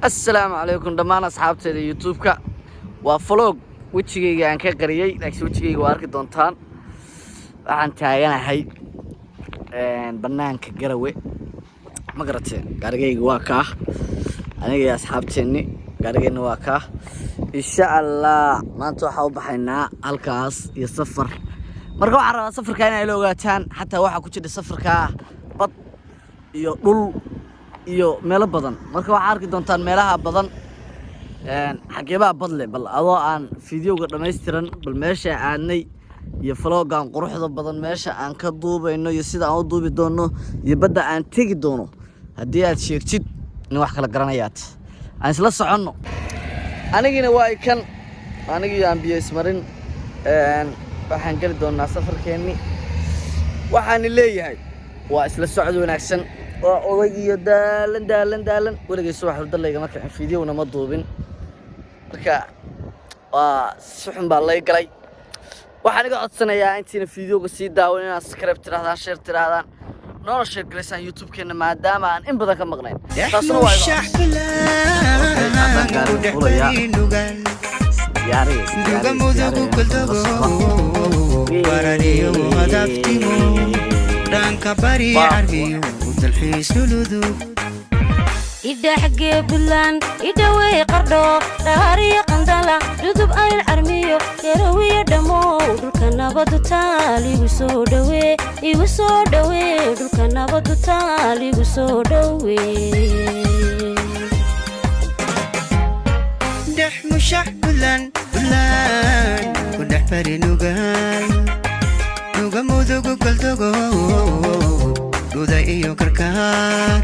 السلام عليكم دمان أصحابتي اليوتيوب كا وفلوق وجهي عن كقرية لكن وجهي وارك دونتان عن تاينا هاي بنان كجروي ما قرأت قارجي واقع أنا يا أصحابتي إني قارجي واقع إن شاء الله ما أنتوا حاول بحنا هالكاس يسافر مركو عرّا سفر كأنه لوجاتان حتى واحد كتير سفر كا بط يقول iyo meelo badan marka waxa arki doontaan meelaha badan xageeba badle bal adoo aan fiidiyoga dhameystiran bal meesha aanay iyo vloggan quruxda badan meesha aan ka duubayno iyo sida aan u duubi doono iyo badda aan tagi doono hadii aad sheegtid in wax kala garanayaad aan isla soconno anigina waa kan anigii aan biyo ismarin waxaan gali doonaa safarkeeni waxaan leeyahay waa isla socod wanaagsan وأوجي دالن ولقي الصبح ودل لي جماعة فيديو ونما دوبين مركا وسبحان الله يقلي waxaan iga codsanayaa intii fiidiyowga sii daawanayna subscribe tiraahdaa share tiraahdaa noo share galaysan YouTube-keena maadaama aan in badan ka maqnayn taasna waa إذا حقي بلان إذا ويقردو داري قندلا ردب أين عرميو يروي دمو دلكنا بدو تالي وسودوي يوسودوي دلكنا بدو تالي وسودوي دح مشح بلان كندح بري نوغان مودوغو قلدوغو دودا إيو كركار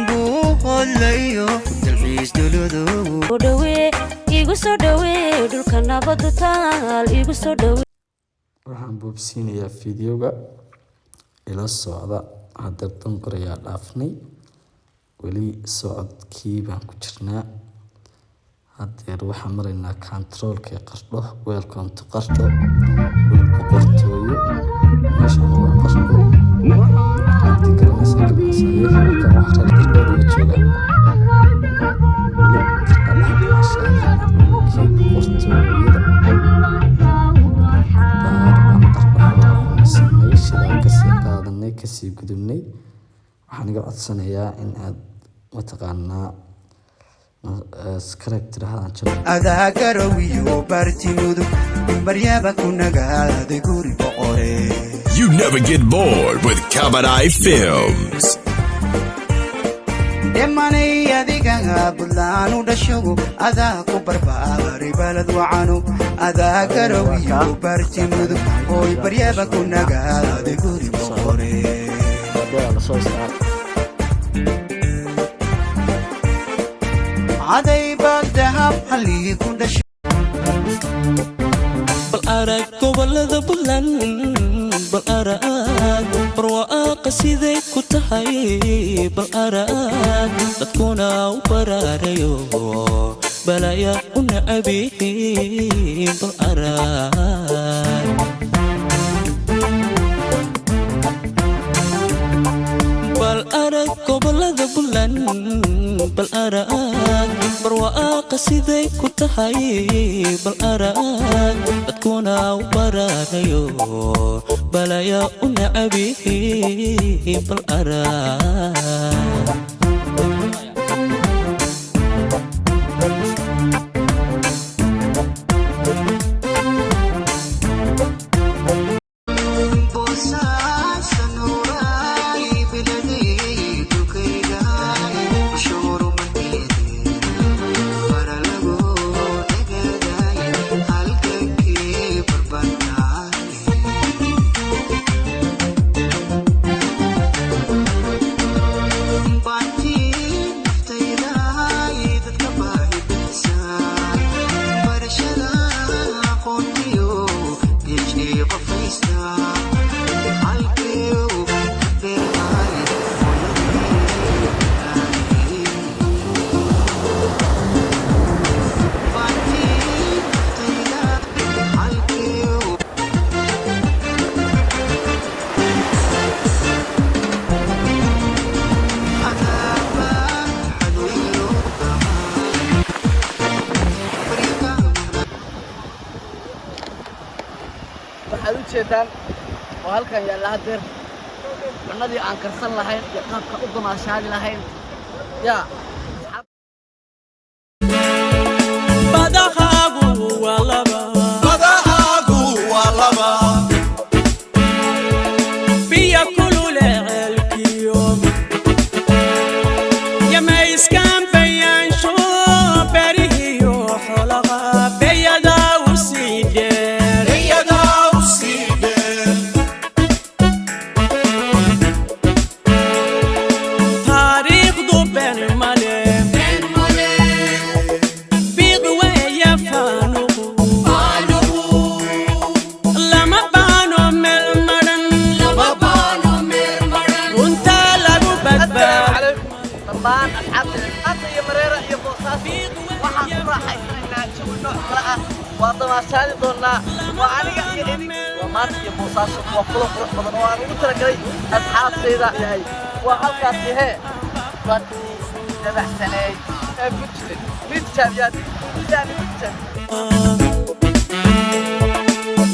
بوهوليو دلحيس دولودو دوي إيغو سودوي دلكنا بدو تال إيغو سودوي waxaan boobsiinayaa fiidiyowga ila socda hadda danqarayaa dhaafnay weli socodkii baan ku jirnaa haddeer waxaan maraynaa controlka qardho welcome to qardho boqortooyo meeshaan waa qardho hadii garanaysa halkan waxaa qardho ma joogaan kasii gudubnay waxaan iga codsanayaa in aad mataqaanaa subscribe tirahdaan channel adaa garawiyo bartimudu baryaba kunagaaday guri boqore. You never get bored with Kabadai Films. Demanay adiga bulaan u dhasho adaa ku barbaaray balad wacano adaa garawiyo bartimudu oy baryaba kunagaaday guri boqore. عدي بدها بحلي كل شيء بالأراك قبل بلان بالأراك برواق سيدي كتحي بالأراك تكون وبراريو بلايا ونعبي بالأراك بالأراك قبل بلان بالأراك برواق سيدي كتحي بالأراك تكون وبرانيو بلايا ونعبي بالأراك Bye. ujeedaan oo halkan yaalla hadeer cunadii aan karsan lahayn iyo qaabka u damaashaadi lahayn yaa badahaagu waa laba biya kulule ceelkiyo yamayskaan bayaansho berihiyo xolaqa beyadaa u sii dheer taariikhdu been male biiq weeye faanuqu lama baano meel madhan runtaa lagu badbaado dhammaan asxaabta hadda iyo mareera iyo boosaas waxaan ku raaxaysanaynaa jawi nooc kale ah waa damaashaadi doonaa waa aniga iyo idin waa maanta iyo boosaas waa kulo qurux badan oo aan ugu talagalay asxaabtayda yahay waa halkaasi hee dadkii dabaxsaneey ee ku jiray mid jaabiyaad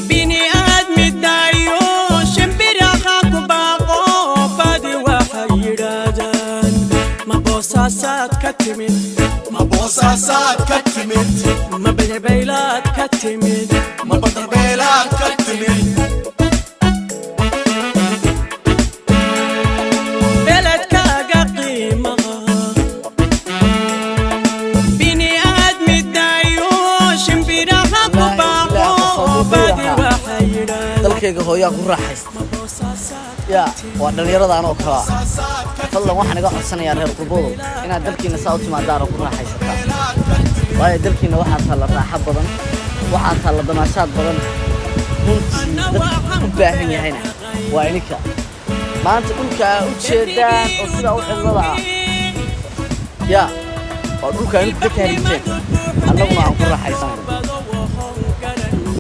bini aadmi daayo shimbiraha ku baaqo badi waxay yidhaahdaan ma boosaasaad ka timid ma bedebaylaad ka timid beledkaaga qiimaha bini aadmi daayo shimbiraha ku baaqo badi waxay yidhaahdaan dalkayga hooyaa ku raaxaysta yaa waa dhallinyaradan oo kala fadlan waxaan iga codsanayaa reer qurbodo inaad dalkiina saa u timaadaan oo ku raaxaysataan waayo dalkiina waxaa taalla raaxo badan waxaa taalla damaashaad badan runtii dadka u baahan yahayna waa ininka maanta dhulka aa u jeedaan oo sidaa u cidlada ah yaa waa dhulka ininku ka taariigteen annaguna aan ku raaxaysanayno